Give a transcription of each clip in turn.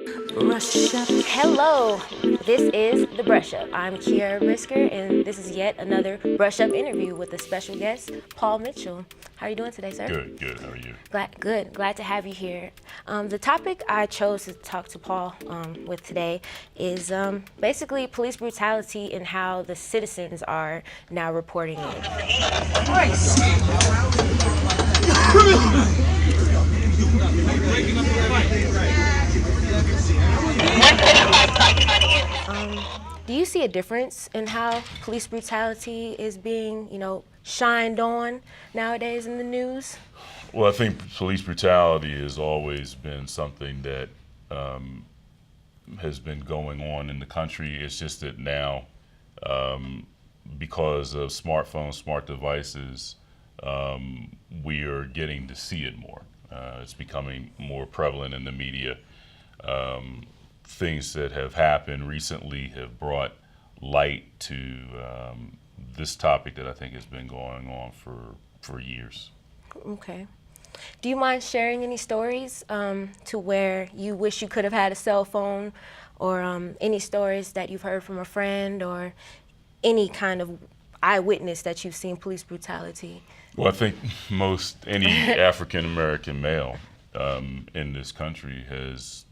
Brush up. Hello, this is The Brush Up. I'm Kiara Brisker, and this is yet another Brush Up interview with a special guest, Paul Mitchell. How are you doing today, sir? Good. How are you? Glad to have you here. The topic I chose to talk to Paul with today is basically police brutality and how the citizens are now reporting it. Do you see a difference in how police brutality is being, shined on nowadays in the news? Well, I think police brutality has always been something that has been going on in the country. It's just that now, because of smartphones, smart devices, we are getting to see it more. It's becoming more prevalent in the media. Things that have happened recently have brought light to this topic that I think has been going on for years. Okay. Do you mind sharing any stories to where you wish you could have had a cell phone, or any stories that you've heard from a friend or any kind of eyewitness that you've seen police brutality? Well, I think most any African American male in this country has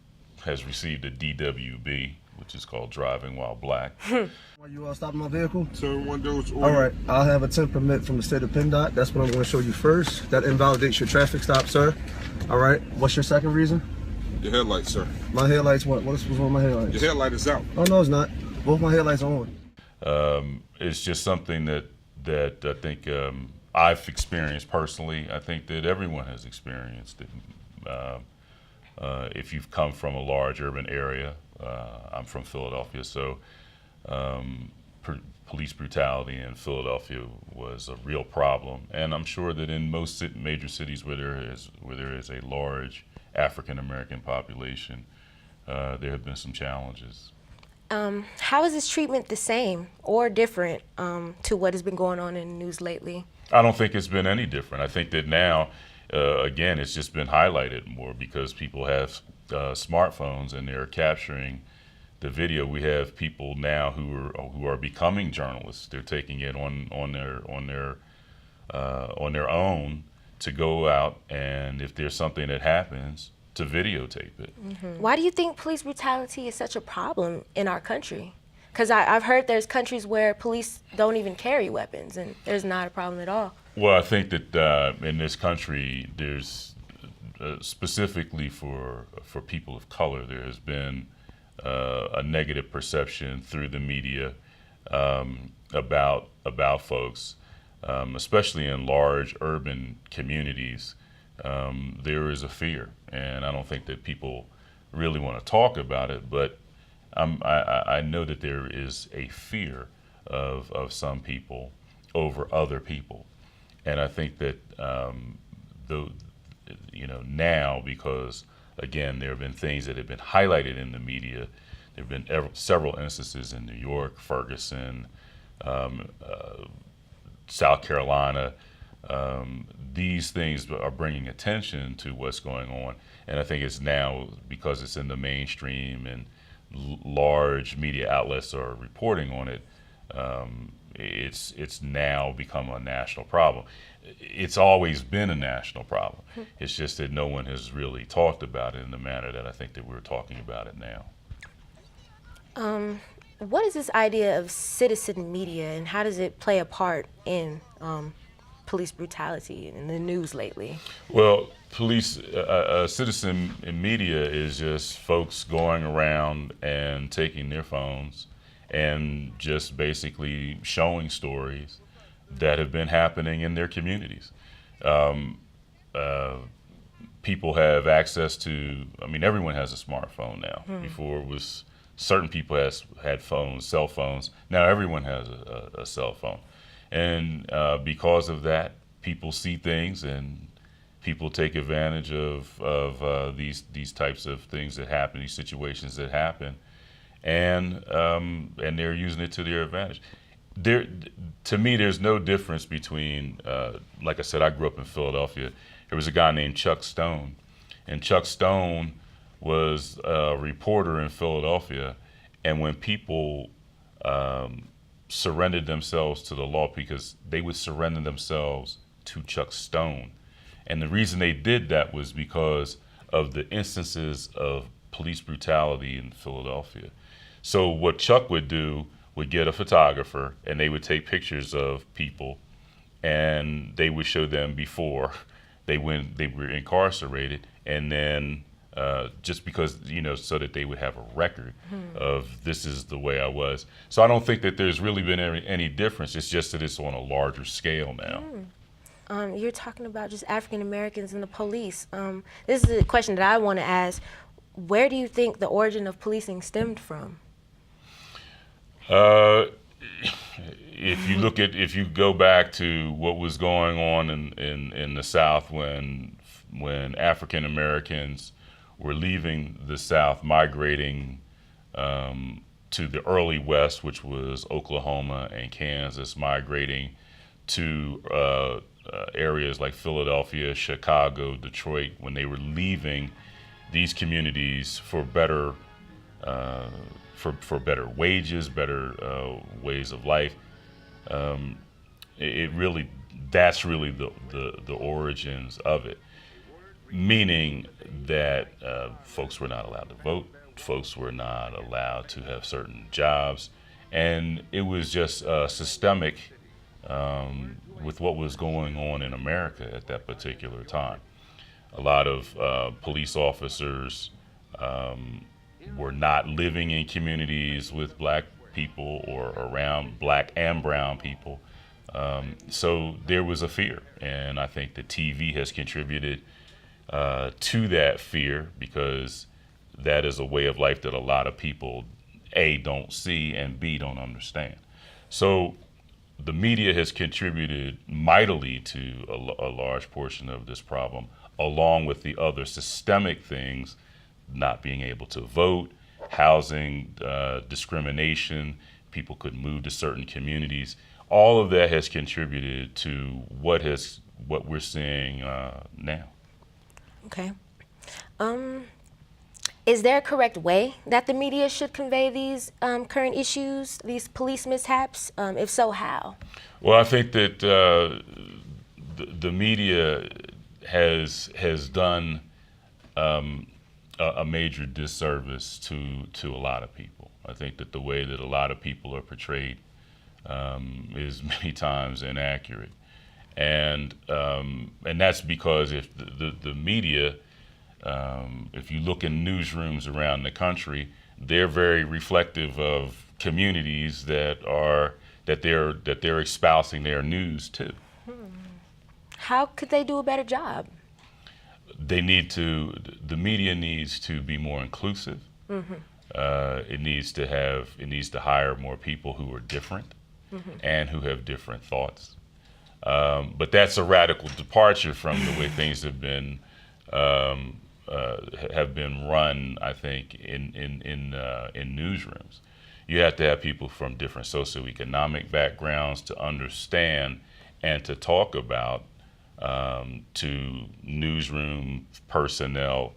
received a DWB, which is called driving while black. Are you stopping my vehicle? Sir, one door's order. All right, I'll have a 10 permit from the state of PennDOT. That's what I'm going to show you first. That invalidates your traffic stop, sir. All right, what's your second reason? Your headlights, sir. My headlights, what? What's wrong with my headlights? Your headlight is out. Oh, no, it's not. Both my headlights are on. It's just something that I think I've experienced personally. I think that everyone has experienced it. If you've come from a large urban area, I'm from Philadelphia, so police brutality in Philadelphia was a real problem, and I'm sure that in most major cities where there is a large African American population, there have been some challenges. How is this treatment the same or different to what has been going on in the news lately? I don't think it's been any different. I think that now, again, it's just been highlighted more because people have smartphones and they're capturing the video. We have people now who are becoming journalists. They're taking it on their own to go out, and if there's something that happens, to videotape it. Mm-hmm. Why do you think police brutality is such a problem in our country? Because I've heard there's countries where police don't even carry weapons and there's not a problem at all. Well, I think that in this country, there's specifically for people of color, there has been a negative perception through the media about folks, especially in large urban communities. There is a fear, and I don't think that people really want to talk about it, but I know that there is a fear of some people over other people. And I think that now, because again, there have been things that have been highlighted in the media. There have been several instances in New York, Ferguson, South Carolina. These things are bringing attention to what's going on, and I think it's now because it's in the mainstream and large media outlets are reporting on it. It's now become a national problem. It's always been a national problem. It's just that no one has really talked about it in the manner that I think that we're talking about it now. What is this idea of citizen media, and how does it play a part in police brutality in the news lately? Well, citizen in media is just folks going around and taking their phones and just basically showing stories that have been happening in their communities. People have access to, everyone has a smartphone now. Before it was certain people had phones, cell phones. Now everyone has a cell phone. And because of that, people see things and people take advantage of these types of things that happen, these situations that happen, and they're using it to their advantage. To me, there's no difference between, like I said, I grew up in Philadelphia. There was a guy named Chuck Stone, and Chuck Stone was a reporter in Philadelphia, and when people surrendered themselves to the law, because they would surrender themselves to Chuck Stone. And the reason they did that was because of the instances of police brutality in Philadelphia. So what Chuck would do would get a photographer, and they would take pictures of people, and they would show them before they were incarcerated, and then just because, so that they would have a record of this is the way I was. So I don't think that there's really been any difference. It's just that it's on a larger scale now. You're talking about just African Americans and the police. This is a question that I want to ask. Where do you think the origin of policing stemmed from? If you go back to what was going on in the South when African Americans were leaving the South, migrating to the early West, which was Oklahoma and Kansas, migrating to areas like Philadelphia, Chicago, Detroit, when they were leaving these communities for better for better wages, better ways of life. That's really the origins of it. Meaning that folks were not allowed to vote, folks were not allowed to have certain jobs, and it was just systemic with what was going on in America at that particular time. A lot of police officers were not living in communities with black people or around black and brown people. So there was a fear, and I think the TV has contributed to that fear, because that is a way of life that a lot of people, A, don't see, and B, don't understand. So the media has contributed mightily to a large portion of this problem, along with the other systemic things, not being able to vote, housing discrimination, people could move to certain communities. All of that has contributed to what we're seeing now. Okay. Is there a correct way that the media should convey these current issues, these police mishaps? If so, how? Well, I think that the media has done a major disservice to a lot of people. I think that the way that a lot of people are portrayed is many times inaccurate, and that's because if the media, if you look in newsrooms around the country, they're very reflective of communities that they're espousing their news to. How could they do a better job? The media needs to be more inclusive. It needs to hire more people who are different and who have different thoughts. But that's a radical departure from the way things have been run, I think, in newsrooms. You have to have people from different socioeconomic backgrounds to understand and to talk about to newsroom personnel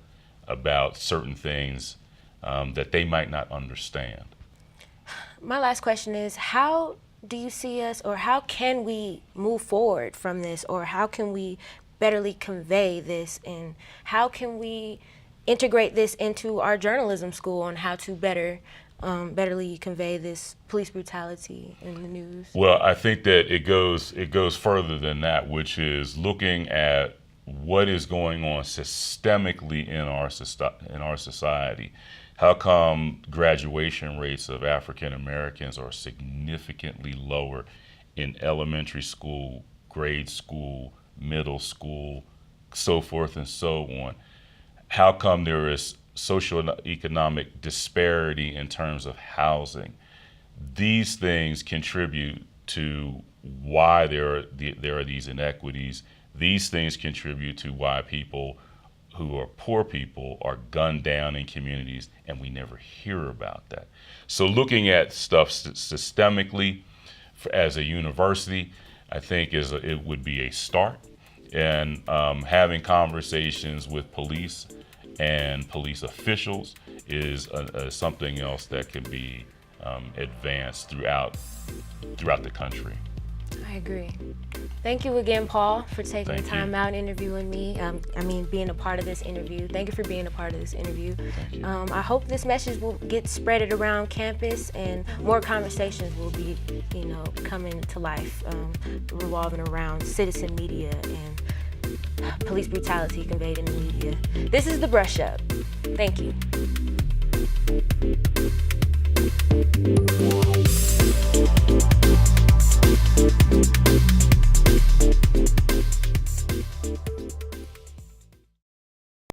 about certain things that they might not understand. My last question is, how do you see us, or how can we move forward from this, or how can we betterly convey this, and how can we integrate this into our journalism school on how to betterly convey this police brutality in the news? Well, I think that it goes further than that, which is looking at what is going on systemically in our society. How come graduation rates of African Americans are significantly lower in elementary school, grade school, middle school, so forth and so on? How come there is socioeconomic disparity in terms of housing? These things contribute to why there are these inequities. These things contribute to why people who are poor people are gunned down in communities, and we never hear about that. So looking at stuff systemically as a university, I think it would be a start. And having conversations with police and police officials is something else that can be advanced throughout the country. I agree. Thank you again, Paul, for taking the Thank time you. out interviewing me. Being a part of this interview. Thank you for being a part of this interview. Thank you. I hope this message will get spreaded around campus and more conversations will be, coming to life, revolving around citizen media and police brutality conveyed in the media. This is The Brush Up. Thank you.